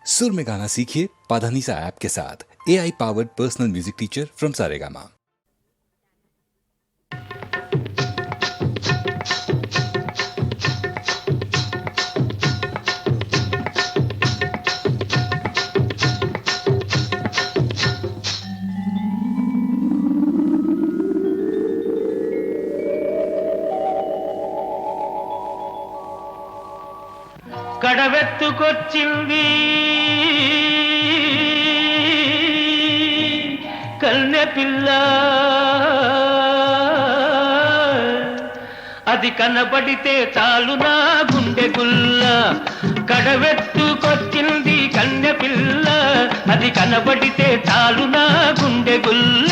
सुर में गाना सीखिए पाधानीसा ऐप के साथ। AI powered personal music teacher from Saregama. కడవెత్తుకొచ్చింది కన్నె పిల్ల, అది కనబడితే చాలు నా గుండె గుల్ల. కడవెత్తుకొచ్చింది కన్నె పిల్ల, అది కనబడితే చాలు నా గుండె గుల్ల.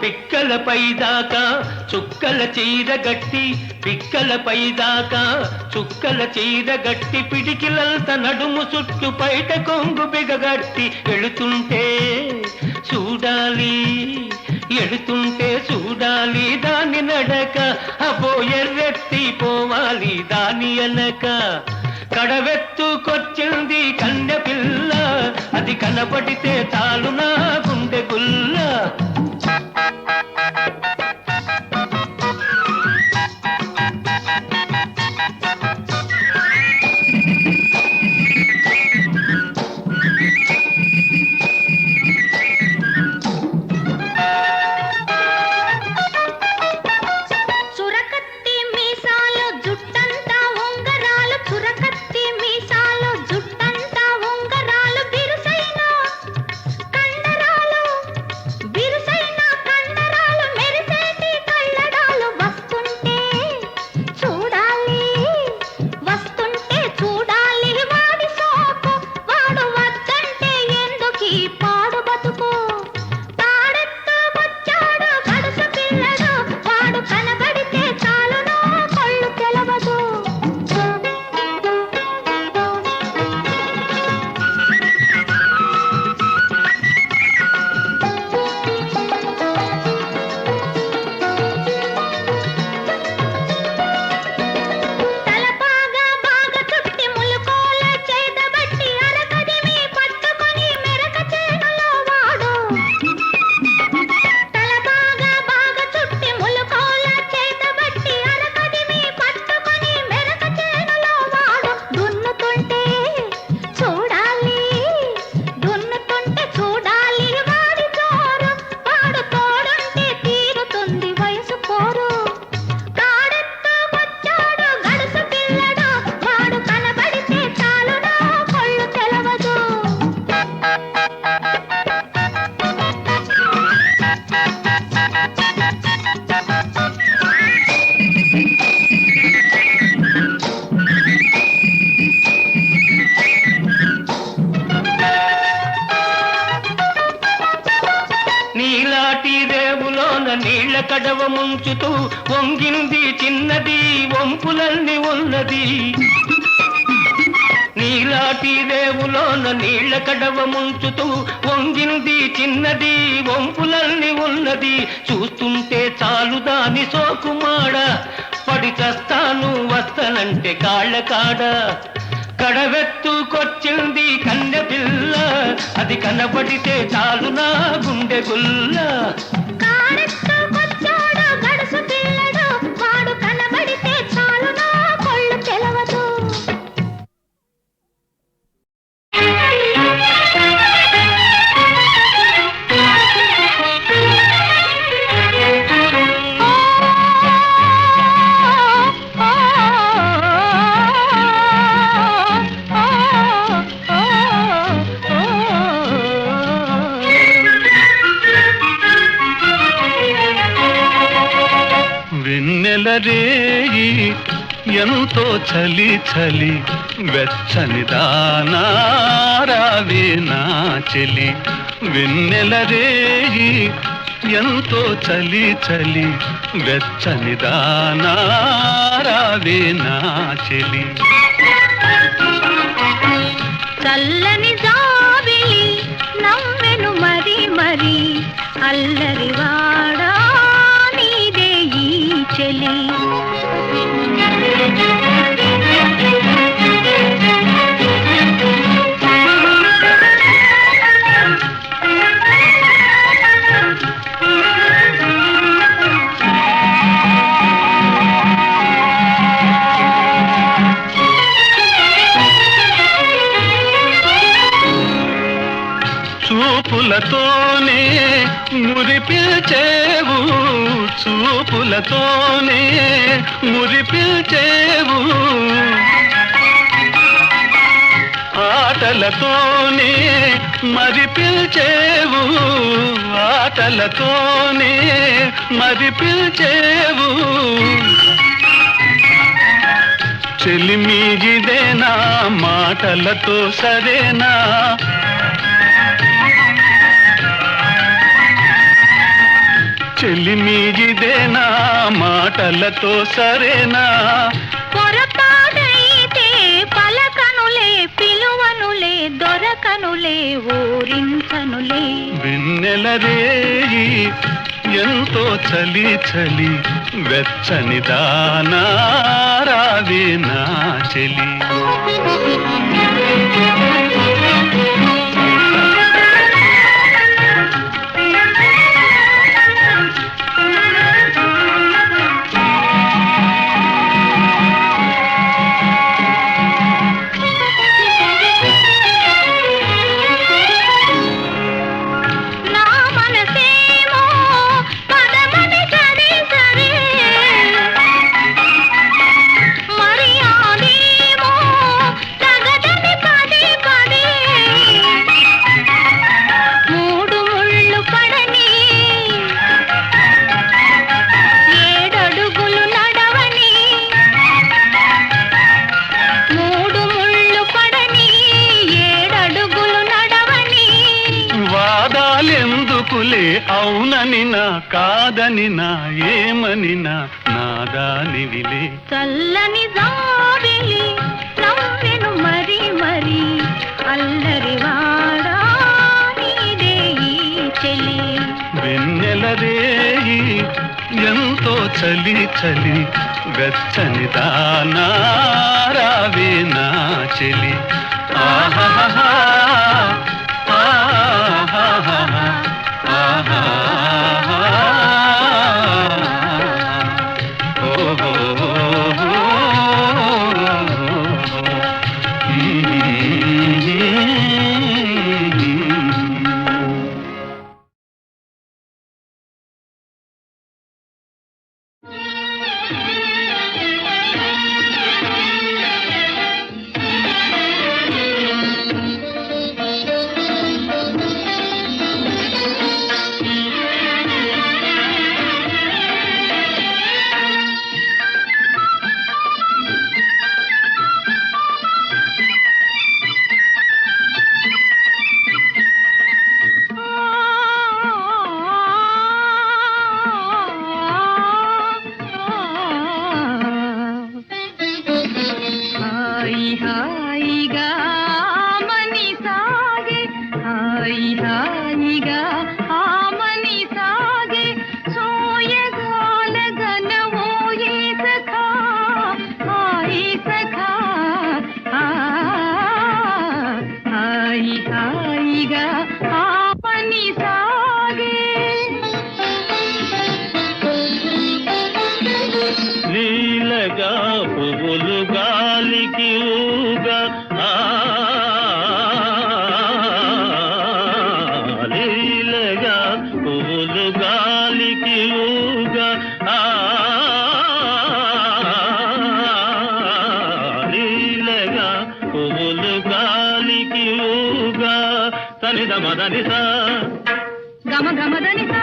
పిక్కలపై దాకా చుక్కల చీర గట్టి, పిక్కలపై దాకా చుక్కల చీర గట్టి, పిడికిలంత నడుము చుట్టు పైట కొంగు బిగగట్టి ఎడుతుంటే చూడాలి, ఎడుతుంటే చూడాలి దాని నడక. అబో ఎర్రెత్తి పోవాలి దాని అనక. కడవెత్తుకొచ్చింది కన్నె పిల్ల, అది కనబడితే చాలు నా గుండె గుల్ల. నీళ్ల కడవ ముంచుతూ వంగింది చిన్నది, వంపులన్నీ ఉన్నది. నీలాటి రేవులోన నీళ్ల కడవ ముంచుతూ వంగింది చిన్నది, వంపులన్నీ ఉన్నది. చూస్తుంటే చాలు దాని సోకుమాడ, పడి చస్తాను వస్తనంటే కాళ్ళ కాడ. కడవెత్తుకొచ్చింది కన్నె పిల్ల, అది కనబడితే చాలు నా గుండె గుల్ల. వెన్నెల రేయి ఎంతో చలి చలి వెచ్చని దానారావే నా చెలి వెన్నెల రేయి ఎంతో చలి చలి వెచ్చని దానారావే నా చెలి చల్లని జాబిలి నవ్వెను మరి మరి అల్లరి వాడా నీదే ఈ చెలి చూపులతోనే మురిపిల్చేవు చూపులతోనే మురిపిల్చేవు ఆటలతోనే మరిపిల్చేవు ఆటలతోనే మరిపిల్చేవు చెలిమిగిదేనా మాటలతో సరేనా చెలిమిగిదేనా మాటలతో సరేనా పొరపాటైతే పలకనులే పిలువనులే దొరకనులే ఊరించనులే వెన్నెల రేయి ఎంతో చలి చలి వెచ్చని దానారావే నా చెలి అవునని నా కాదని నా ఏమని నా నాదానివిలే చల్లని జాబిలి నవ్వెను మరి మరి అల్లరి వాడా నీదే ఈ చెలి వెన్నెల రేయి ఎంతో చలి చలి వెచ్చని దానారావే నా చెలి ఆహాహా పువ్వులు గాలికి ఊగా లీలగా పువ్వులు గాలికి ఊగా లీలగా పువ్వులు గాలికి ఊగా తనిద మదనిస గమ గమ దనిస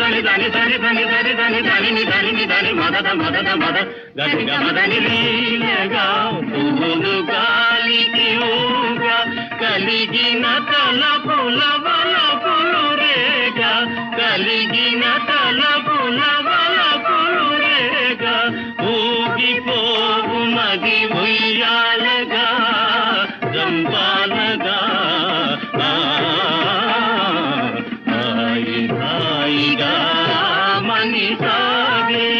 దని దని దని దని దని దని దని ని దని ని దని మదద మదద మద గని గమదని లీలగా పువ్వులు గాలికి ఊగా కలిగిన తలపుల వలపులు రేగా కలిగిన తలపుల వలపులు రేగా ఊగిపోవు మది ఉయ్యాలగా జంపాలగా హాయిగా మని సాగే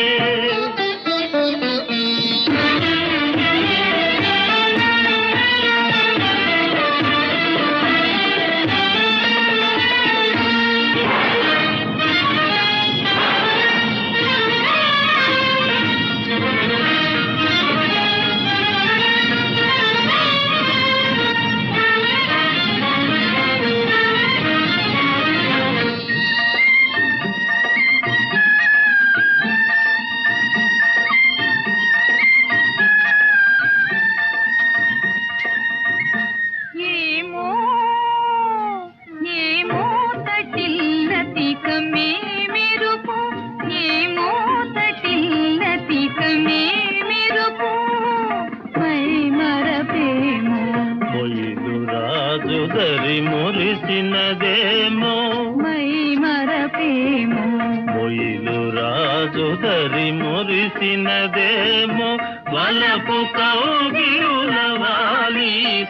రాజుదరి మురిసినదేమో మై మరపేమో మొయిలు రాజుదరి మురిసినదేమో వలపు కౌగిలులవాలి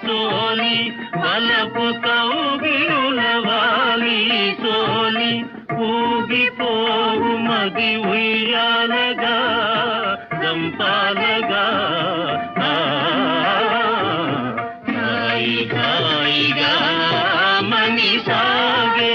సోలి వలపు కౌగిలులవాలి సోలి ఊగిపోవు మది ఉయ్యాలగా చంపాలగా హాయిగా మని సాగే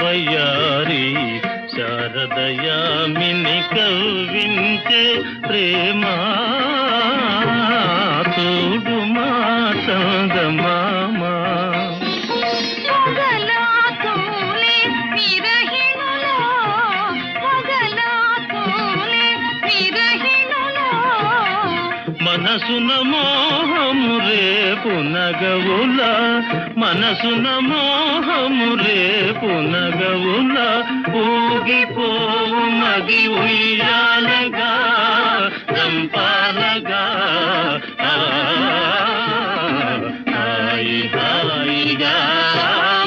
వయ్యారి శారదయామిని కవ్వించే ప్రేమ చూడు మా చందమామ మనసున మోహము రేపు నగవుల మనసున మోహము రేపు నగవుల ఊగిపోవు మది ఉయ్యాలగా చంపాలగా హాయిగా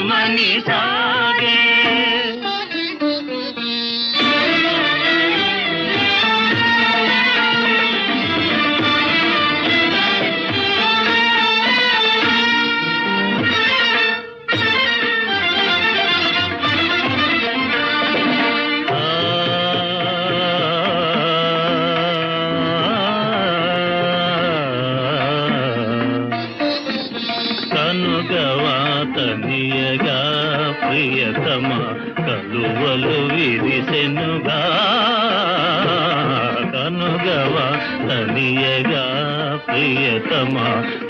మని సాగే కనుగవాతనియగా ప్రియతమ కలువలు విరిసెనుగా కనుగవాతనియగా ప్రియతమ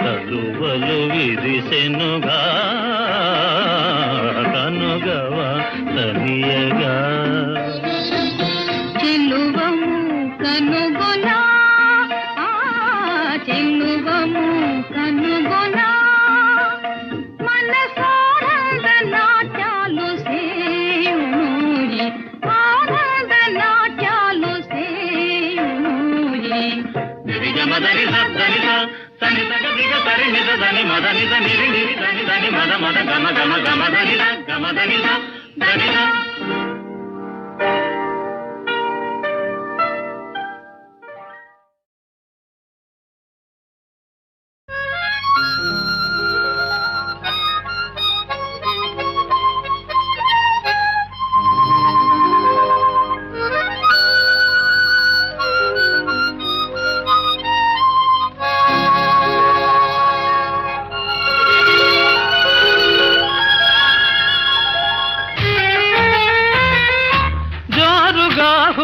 కలువలు విరిసెనుగా కనుగవాతనియగా చెల్లువము కనుగొనా చెల్లువము కనుగొనా మనసానంద నాట్యాలు సేయునూరి ఆనంద నాట్యాలు సేయునూరి మదని సని సగదిగ సరి నిజ దని మద నిజ నిరి నిరి దని దని మద మద గమ గమ గమ దని గమ దని దని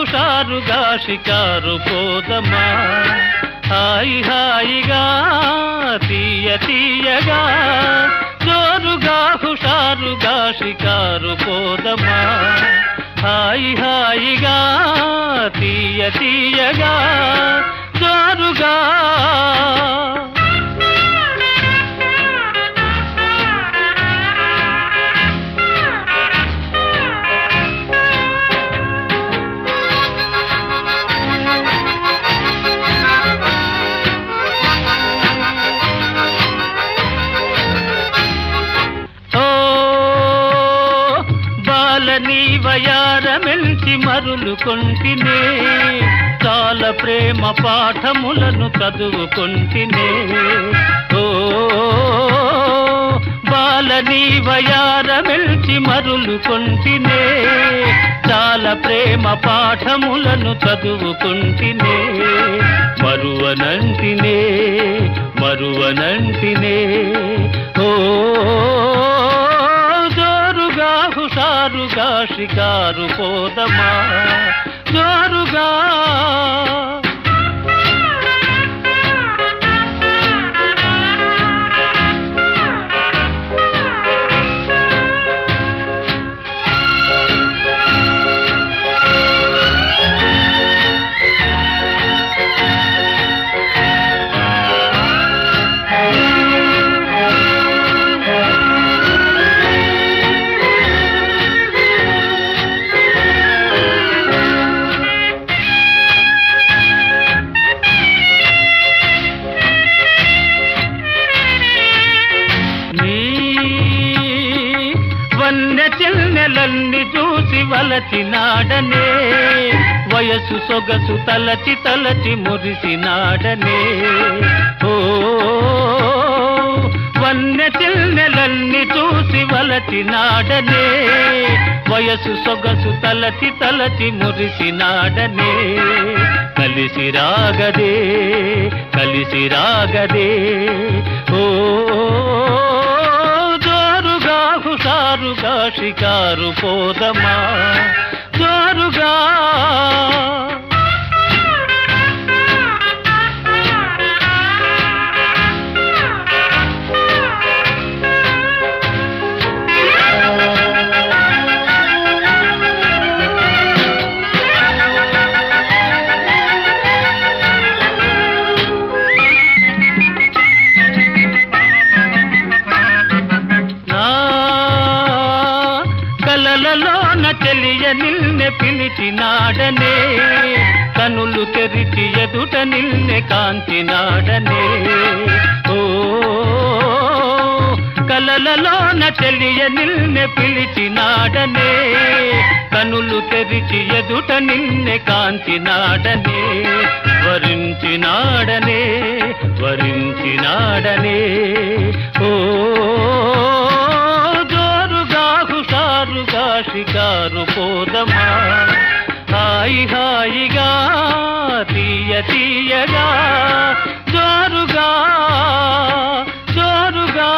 హుషారుగా షికారు పోదమా హాయి హాయిగా తీయ తీయగా జోరుగా హుషారుగా షికారు పోదమా హాయి హాయిగా తీయ తీయగా జోరుగా వయారమెల్చి మరులు కొంటినే చాలా ప్రేమ పాఠములను చదువుకొంటినే ఓ బాలని వయారమెల్చి మరులు కొంటినే చాలా ప్రేమ పాఠములను చదువుకొంటినే మరువనంటినే మరువనంటినే ఓ హుషారుగా షికారు పోదమా జోరుగా చిన్నెలన్ని చూసి వలచినాడనే వయసు సొగసు తలచి తలచి మురిసినాడనే ఓ వన్నె చిన్నెలన్ని చూసి వలచినాడనే వయసు సొగసు తలచి తలచి మురిసినాడనే కలిసి రాగదే కలిసి రాగదే ఓ హుషారుగా షికారు పోదమా జోరుగా తెలియ నిల్నె పిలిచినాడనే కనులు తెరిచి ఎదుట నిల్నె కాంచినాడనే ఓ కలలలోన తెలియ నిల్నె పిలిచినాడనే కనులు తెరిచి ఎదుట నిల్నె కాంచినాడనే వరించినాడనే వరించినాడనే ఓ షికారు పోదమా హాయి హాయిగా తీయ తీయగా జోరుగా జోరుగా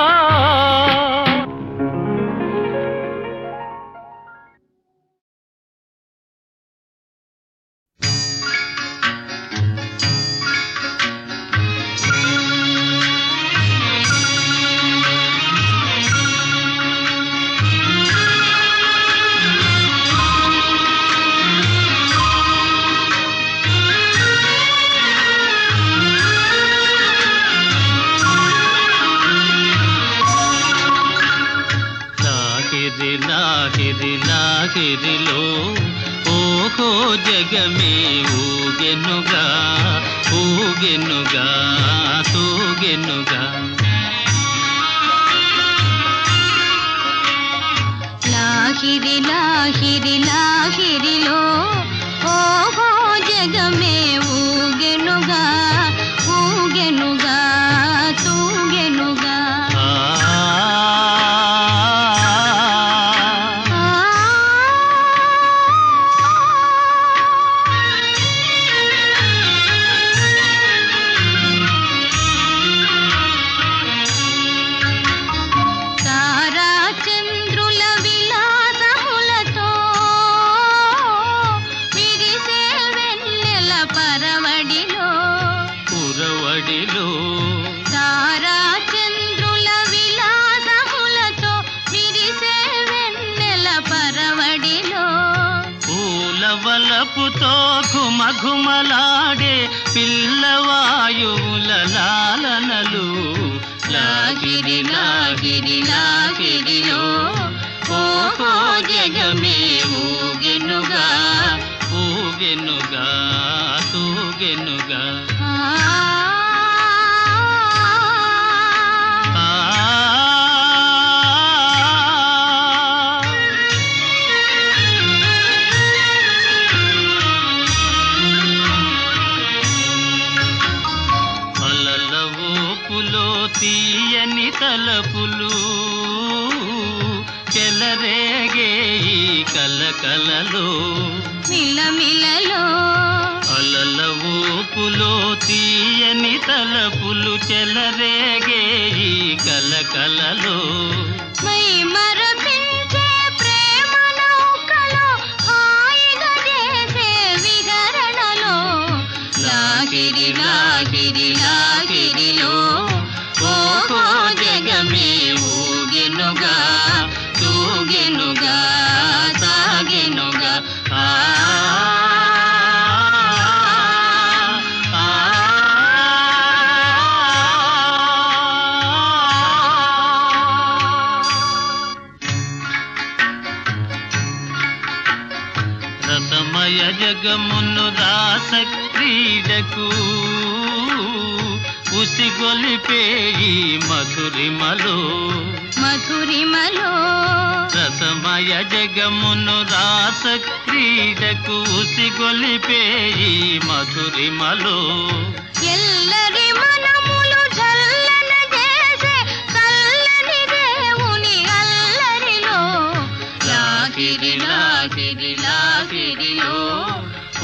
లాహిరిలో ఓహో జగమే ఊగెనుగా ఊగెనుగా తూగెనుగా లాహిరి లాహిరి లాహిరిలో ఓహో జగమే ఊగెనుగా ఊగెనుగా తూగెనుగా చంద్రుల విలాసములతో విరిసే వలపుతో ఘుమఘుమలాడే పిల్లవాయువుల లాలనలు లాగిరి లాగిరి లాగిరిలో ఓహో జగమే ఊగెనుగా ఊగెనుగా తూగెనుగా తీయని తలపులు చెలరేగే ఈ కలకలలో మిలమిలలో అలల ఊపులో తీయని తలపులు చెలరేగే ఈ కలకలలో మై మరపించే ప్రేమ నౌకలో హాయిగా చేసే విహరణలో లాగిరి లాగిరి లాగిరిలో ఓహో జగమే ఊగెనుగా తూగెనుగా సాగెనుగా రసమయ జగమును రాస క్రీడకు ఉసిగొలిపే ఈ మధురిమలో మధురిమలో రసమయ జగమును రాస క్రీడకు ఉసిగొలిపే ఈ మధురిమలో ఎల్లరి మనములు చల్లన చేసే చల్లని దేవుని అల్లరిలో లాగిరి లాగిరి లాగిరిలో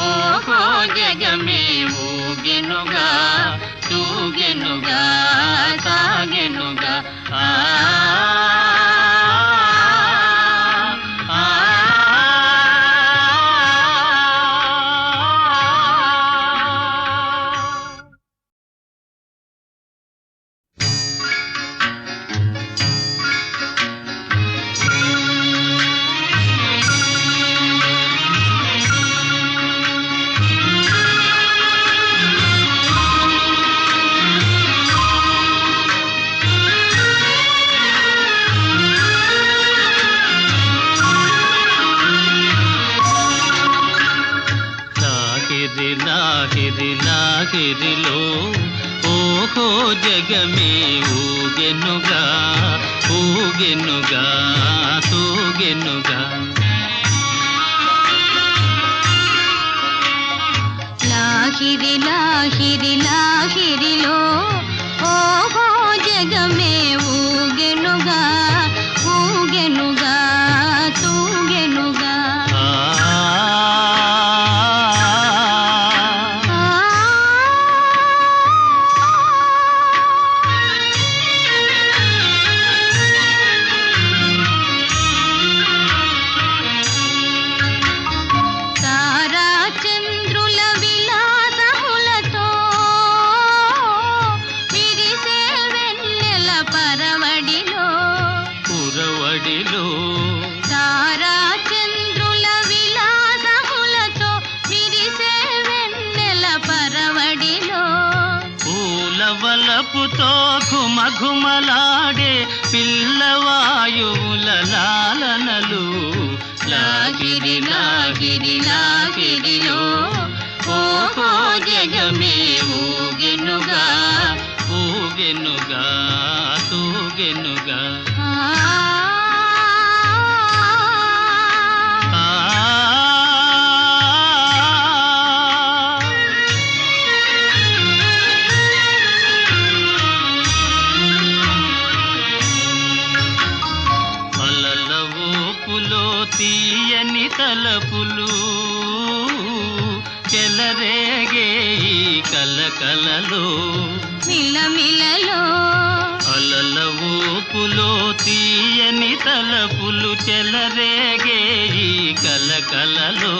ఓహో జగమే ఊగెనుగా తూగెనుగా సాగెనుగా లాగిరి లాగిరిలో ఓహో జగమే ఊగెనుగా ఊగెనుగా తూగెనుగా లాగిరి లాగిరి లాగిరిలో ఓహో జగమే ఊగెనుగా ఊగెనుగా తూగెనుగా తారా చంద్రుల విలాసములతో విరిసే వెన్నెల పరవడిలో పూల వలపుతో ఘుమఘుమలాడే పిల్లవాయువుల లాలనలు లాగిరి లాగిరి లాగిరిలో ఓహో జగమే ఊగెనుగా ఊగెనుగా తూగెనుగా తీయని తలపులు చెలరేగే ఈ కలకలలో మిలమిలలో అలల ఊపులో తీయని తలపులు చెలరేగే ఈ కలకలలో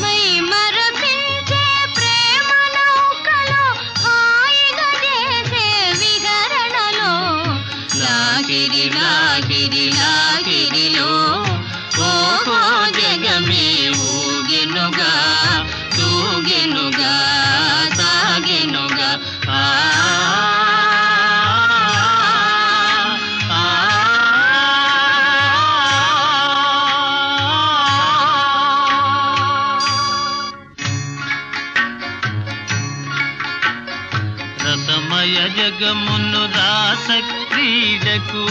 మై మరపించే ప్రేమ నౌకలో హాయిగా చేసే విహరణలో లాగిరి లాగిరి లాగిరిలో ఓహో జగమే ఊగెనుగా జగమును రాస క్రీడకు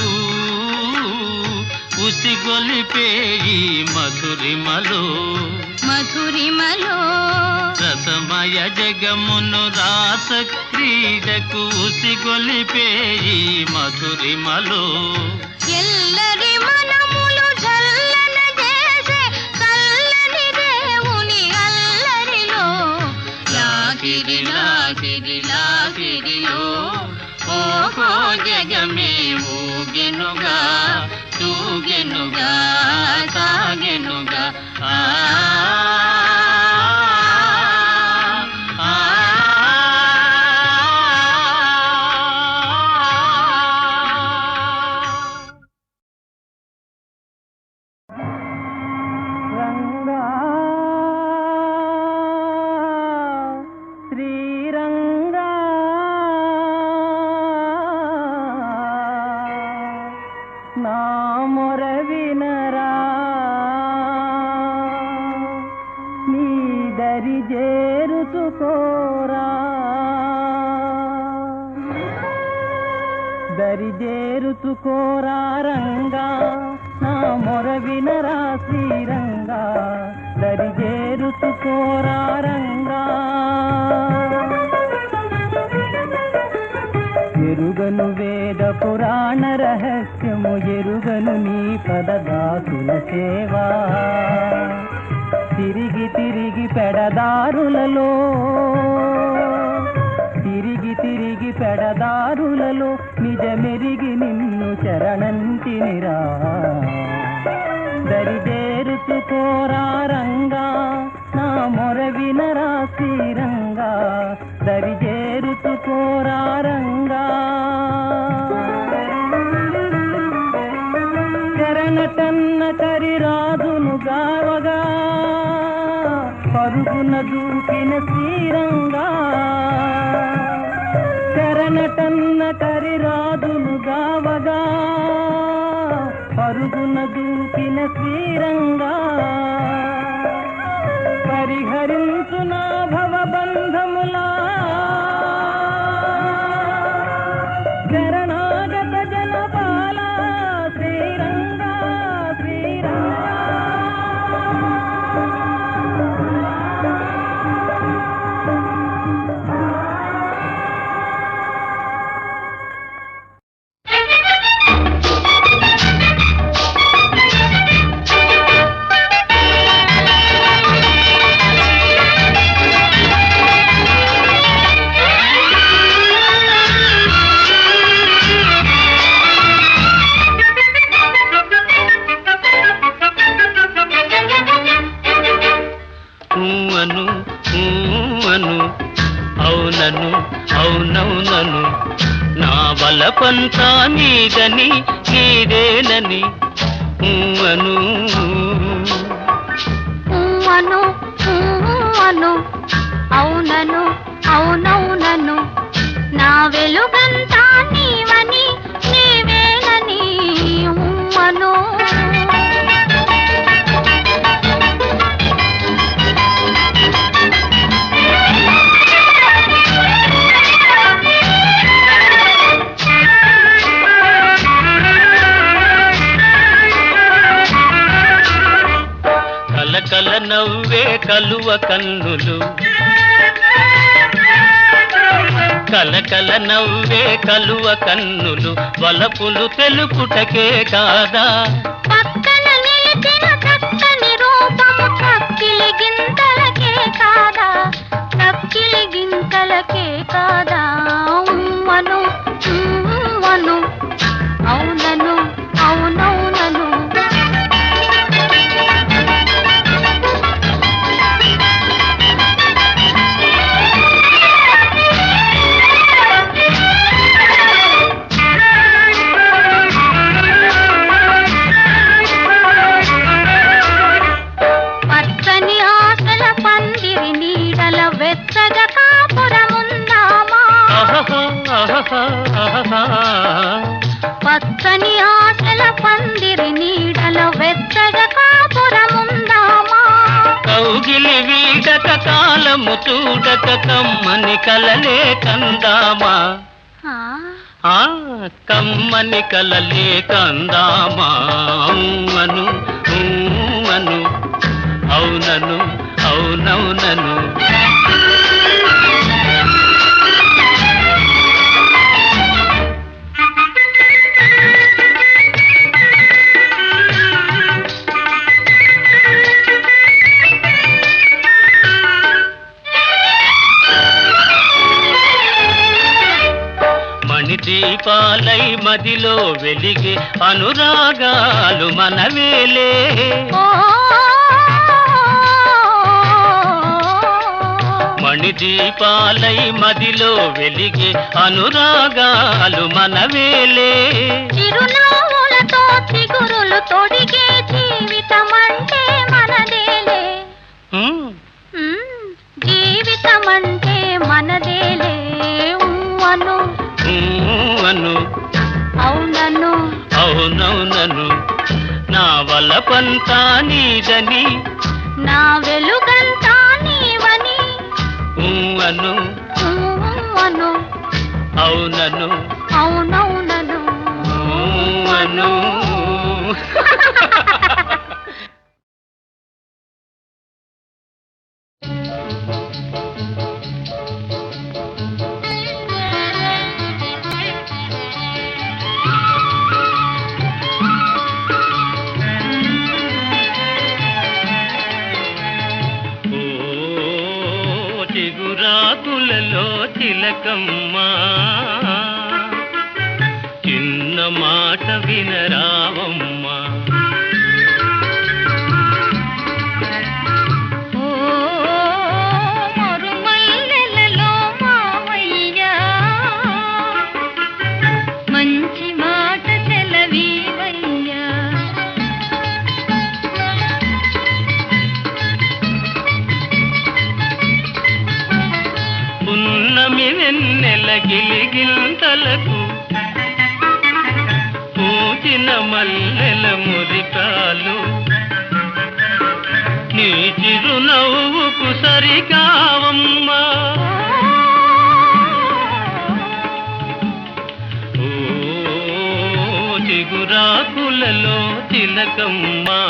ఉసిగొలిపేయి మధురిమలో మధురిమలో రసమయ జగమును రాస క్రీడకు ఉసిగొలిపేయి మధురిమలో ఎల్లరి మనములు జల్లన చేసే చల్లని దేవుని అల్లరిలో లాగిరి లాగిరి లాగిరిలో ఓహో జగమే ఊగెనుగా తూగెనుగా సాగెనుగా రంగా శ్రీరంగా నా మొర వినరా నీ దరి చేరుచుకోరా దరి చేరుచుకోరా రంగా నా మొర వినరా శ్రీరంగా దరి చేరుచుకోరా రంగా ఎరుగను వేద పురాణ రహస్యము ఎరుగను నీ పదదాసుల సేవా తిరిగి తిరిగి పెడదారులలో తిరిగి తిరిగి పెడదారులలో నిజమెరిగి నిన్ను చరణంతినిరా దరిదేరుచుకోరా రంగా నా మొర వినరా శ్రీరంగా దరిదేరుచుకోరా రంగా చరణటన్న కరిరాజును గావగా పరుగున దూకిన శ్రీరంగా చరణటన్న కరిరాజును గావగా పరుగున దూకిన శ్రీరంగా పరిహరించు నా భవబంధములా శరణాగత జనపాల శ్రీరంగా శ్రీరంగా అవునను అవునవునను నా బలపంతా నీదని నీదేనని అను అను అను అవునను అవునవునను నా వెలుగంతా నీవని నీవేనని అను కల నవ్వే కలువ కన్నులు కలకల నవ్వే కలువ కన్నులు వలపులు తెలుపుటకే కాదా పక్కన నిలిచిన చక్కని రూపము చక్కిలి గింతలకే కాదా చక్కిలి గింతలకే కాదా అను అను అవునను అవునవునను పచ్చని ఆశల పందిరి నీడల వెచ్చగా కాపురముందామా కౌగిలి వీడక కాలము చూడక కమ్మని కలలే కందామా ఆ కమ్మని కలలే కందామా అను అను అవునను అవునవునను దీపాలై మదిలో వెలిగే అనురాగాలు మనవేలే మణిదీపాలై మదిలో వెలిగే అనురాగాలు మనవేలే చిరునవ్వులతో చిగురులు తొడిగే జీవితమంటే మనదేలే జీవితమంటే మనదేలే అను అను అవునను అవునవునను నా వల్లపంతా నీదని నా వెలుగంతా నీవని అను అను అవునను అవునవునను అను చిగురాకులలో తిలకమ్మా చిన్న మాట వినరావమ్మా మరుమల్లెలలో మావయ్యా మంచి మాట సెలవీవయ్యా పున్నమి వెన్నెల గిలిగింతలకు పూచిన మల్లెల మురికాలు నీ చిరునవ్వుకు సరికావమ్మా ఓ చిగురాకులలో తిలకమ్మా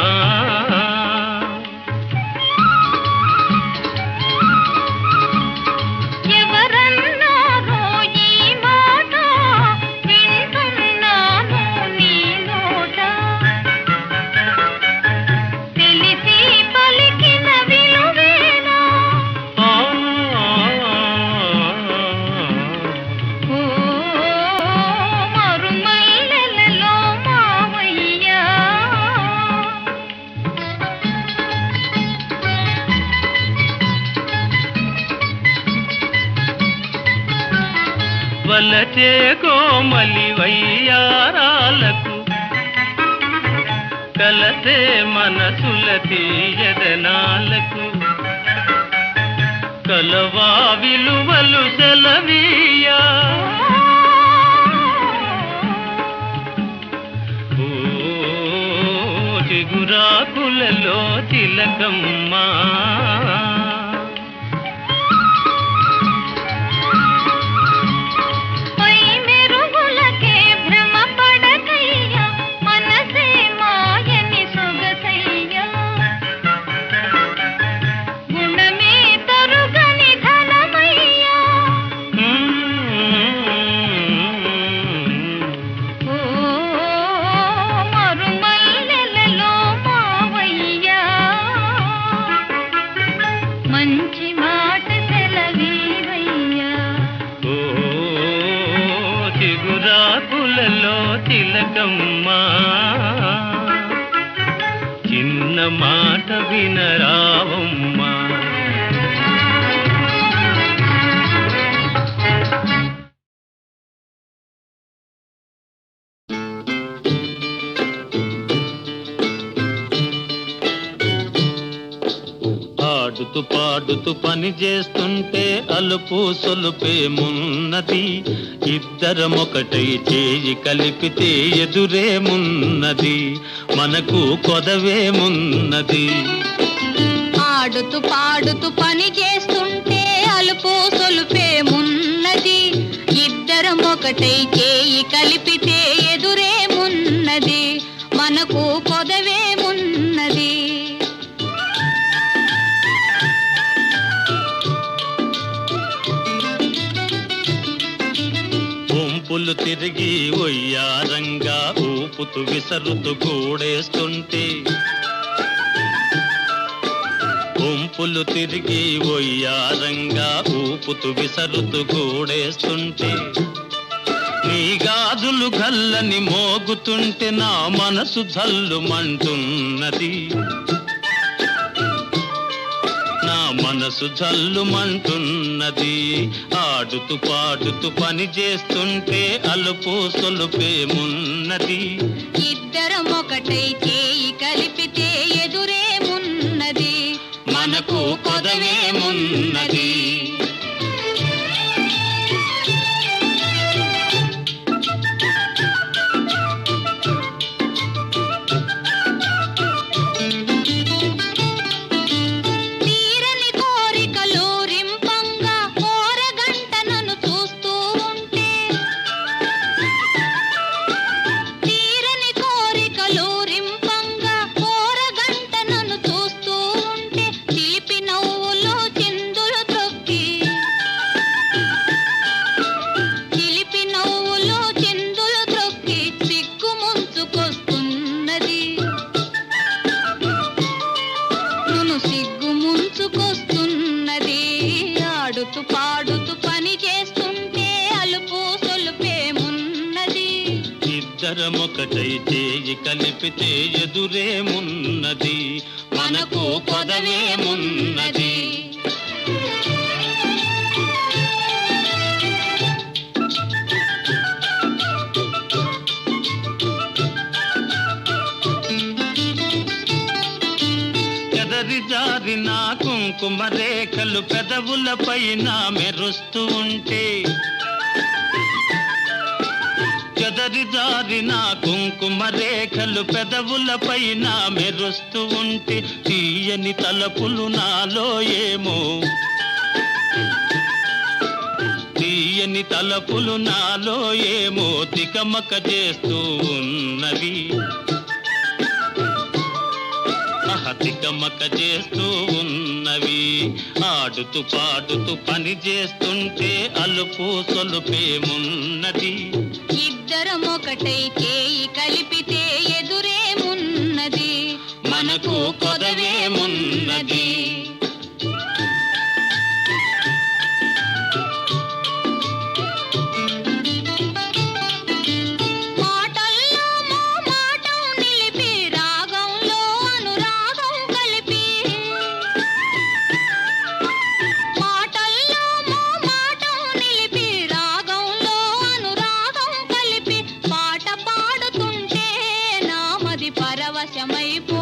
వలచే కోమలి వయ్యారాలకు కలసే మనసుల తీయదనాలకు కలవా విలువలు సెలవీయా ఓ చిగురాకులలో తిలకమ్మా మంచి మాట సెలవీవయ్యా ఓ చిగురాకులలో తిలకమ్మా చిన్న మాట వినరావమ్మా ఆడుతూ పాడుతూ పని చేస్తుంటే అలుపు సొలుపేమున్నది ఇద్దరమొకటై చేయి కలిపితే ఎదురేమున్నది మనకు కొదవేమున్నది ఆడుతూ పాడుతూ పని చేస్తుంటే అలుపు సొలుపేమున్నది ఇద్దరం ఒక ఇద్దరమొకటై చేయి కలిపితే ఎదురేమున్నది, మనకు కొదవేమున్నది. వంపులు తిరిగి ఒయ్యారంగా ఊపుతూ విసరుతూ కూడేస్తుంటే, వంపులు తిరిగి ఒయ్యారంగా ఊపుతూ విసరుతూ కూడేస్తుంటే, నీ గాజులు గల్లని మోగుతుంటే నా మనసు జల్లుమంటున్నది, నా మనసు జల్లుమంటున్నది. ఆడుతూ పాడుతూ పని చేస్తుంటే అలుపు సొలుపేమున్నది. ఇద్దరమొకటై చేయి కలిపితే ఎదురేమున్నది, మనకు కొదవేమున్నది. తీరని కోరికలు రింపంగా కోరగంట నన్ను చూస్తూ ఉంటే, తీరని కోరికలు రింపంగా కోరగంట నన్ను చూస్తూ ఉంటే, చిలిపి నవ్వులో చిందులు త్రొక్కి, చిలిపి నవ్వులో చిందులు త్రొక్కి సిగ్గు ముంచుకొస్తున్నది, నును సిగ్గు ముంచుకొస్తున్నది. ఆడుతూ పాడుతూ పని చేస్తుంటే అలుపు సొలుపేమున్నది. ఇద్దరమొకటై చేయి కలిపితే ఎదురేమున్నది, మనకు కొదవేమున్నది. ఎదరి జారిన కుంకుమ రేఖలు పెదవులపైన మెరుస్తూ ఉంటే, చెదరి జారిన కుంకుమ రేఖలు పెదవులపైన మెరుస్తూ ఉంటే, తీయని తలపులు నాలో ఏమో, తీయని తలపులు నాలో ఏమో తికమక చేస్తూ ఉన్నవి, తికమక చేస్తూ ఉన్నవి. ఆడుతూ పాడుతూ పని చేస్తుంటే అలుపు సొలుపేమున్నది. ఇద్దరమొకటై చేయి కలిపితే ఎదురేమున్నది, మనకు కొదవేమున్నది. మాటల్లో మో మాటం నిలిపి రాగంలో అనురాగం కలిపి, మాటల్లో మో మాటం నిలిపి రాగంలో అనురాగం కలిపి, పాట పాడుతుంటే నామది పరవశమైపోతున్నది,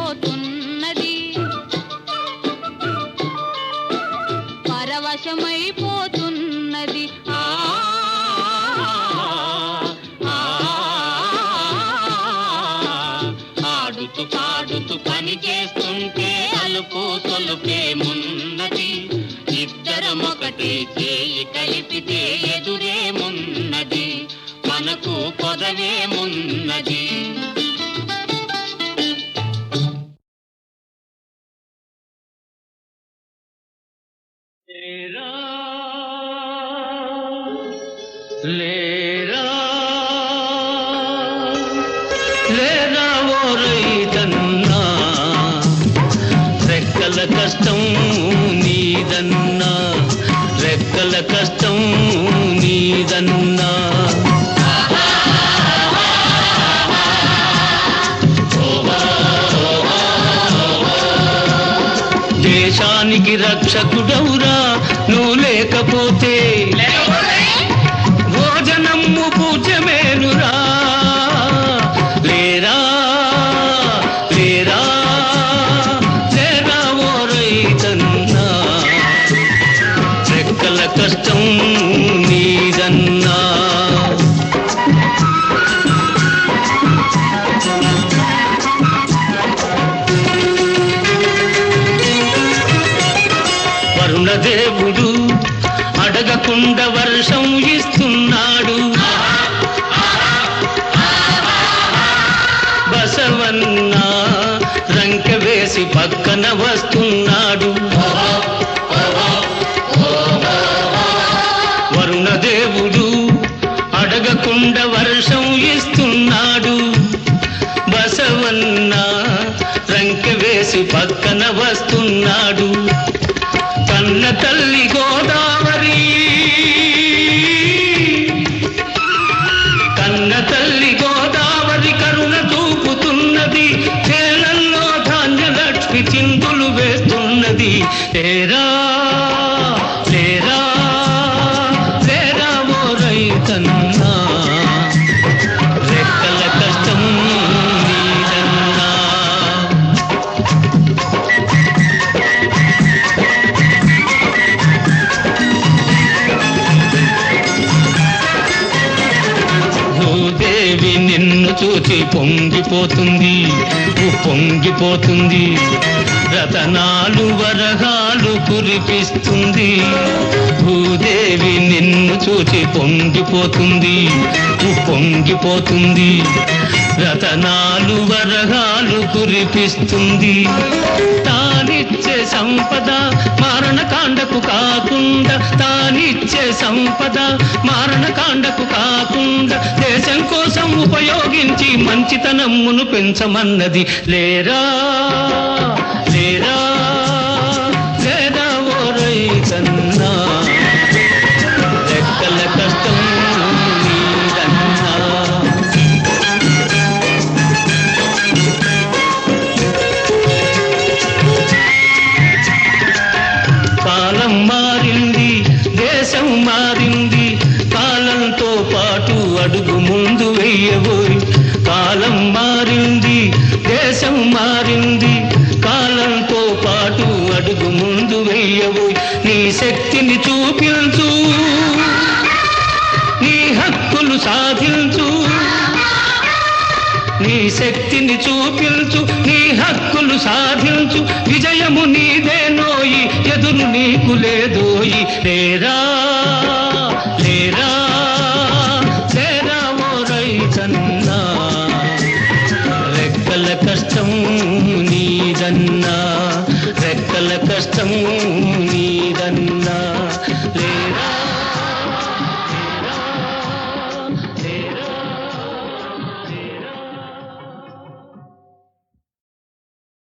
పరవశమైపోతున్నది. ఆడుతూ పాడుతూ పని చేస్తుంటే అలుపు సొలుపేమున్నది. ఇద్దరమొకటే చేయి కలిపితే ఎదురేమున్నది, మనకు కొదవేమున్నది. లేరా లేరా లేరా ఓ రైతన్నా, రెక్కల కష్టం నీదన్నా, రెక్కల కష్టం నీదన్నా. దేశానికి రక్షకుడవురా నువ్వు లేకపోతే, భోజనము పూజమేనురా. లేరా లేరా లేరా ఓ రైతన్నా, రెక్కల కష్టం నీదన్నా. వరుణదేవుడు అడగకుండా వర్షం ఇస్తున్నాడు, పక్కన వస్తున్నాడు. వరుణదేవుడు అడగకుండా వర్షం ఇస్తున్నాడు. బసవన్న రంకె వేసి పక్కన వస్తున్నాడు. కన్న తల్లి గోదావరి, కన్న తల్లి గోదావరి కరుణ చూపుతున్నది. చేలల్లో ధాన్యలక్ష్మి చిందులు వేస్తున్నది. లేరా లేరా లేరా ఓ రైతన్నా, రెక్కల కష్టం నీదన్నా. భూదేవి నిన్ను చూచి పొంగిపోతుంది, పొంగిపోతుంది. రతనాలు వరహాలు కురిపిస్తుంది. భూదేవి నిన్ను చూచి పొంగిపోతుంది, పొంగిపోతుంది. రతనాలు వరహాలు కురిపిస్తుంది. తానిచ్చే సంపద మారణకాండకు కాకుండా, తానిచ్చే సంపద మారణకాండకు కాకుండా దేశం కోసం ఉపయోగించి మంచితనమును పెంచమన్నది. లేరా లేరా లేరా ఓ రైతన్నా, రెక్కల కష్టం నీదన్నా. కాలం మారింది, దేశం మారింది. కాలంతో పాటు అడుగు ముందు వెయ్యబోయి. కాలం మారింది, దేశం మారింది. కాలంతో పాటు అడుగు ముందు వెయ్యబోయి. నీ శక్తిని చూపించు, నీ హక్కులు సాధించు. నీ శక్తిని చూపించు, నీ హక్కులు సాధించు. విజయము నీదేనోయి, ఎదురు నీకు లేదోయి. లేరా లేరా